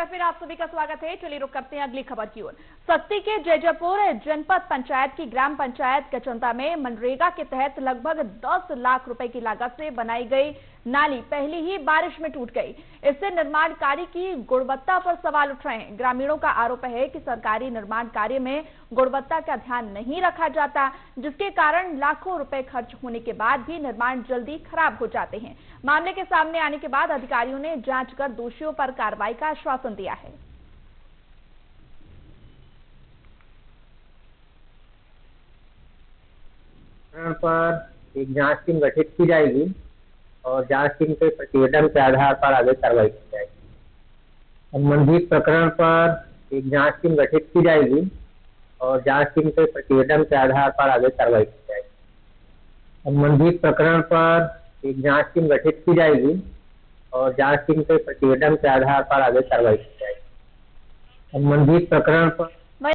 बार फिर आप सभी का स्वागत है। चलिए रुक करते हैं अगली खबर की ओर। सस्ती के जैजैपुर जनपद पंचायत की ग्राम पंचायत कचंता में मनरेगा के तहत लगभग 10 लाख रुपए की लागत से बनाई गई नाली पहली ही बारिश में टूट गई। इससे निर्माण कार्य की गुणवत्ता पर सवाल उठ रहे हैं। ग्रामीणों का आरोप है कि सरकारी निर्माण कार्य में गुणवत्ता का ध्यान नहीं रखा जाता, जिसके कारण लाखों रुपए खर्च होने के बाद भी निर्माण जल्दी खराब हो जाते हैं। मामले के सामने आने के बाद अधिकारियों ने जांच कर दोषियों पर कार्रवाई का आश्वासन दिया है। पर एक जांच टीम गठित की जाएगी और जांच टीम के प्रतिवेदन के आधार पर आगे कार्रवाई की जाएगी। संबंधित प्रकरण पर एक जांच टीम गठित की जाएगी और जांच टीम के प्रतिवेदन के आधार पर आगे कार्रवाई की जाएगी। संबंधित प्रकरण पर एक जांच टीम गठित की जाएगी और जांच टीम के प्रतिवेदन के आधार पर आगे कार्रवाई की जाएगी। संबंधित प्रकरण पर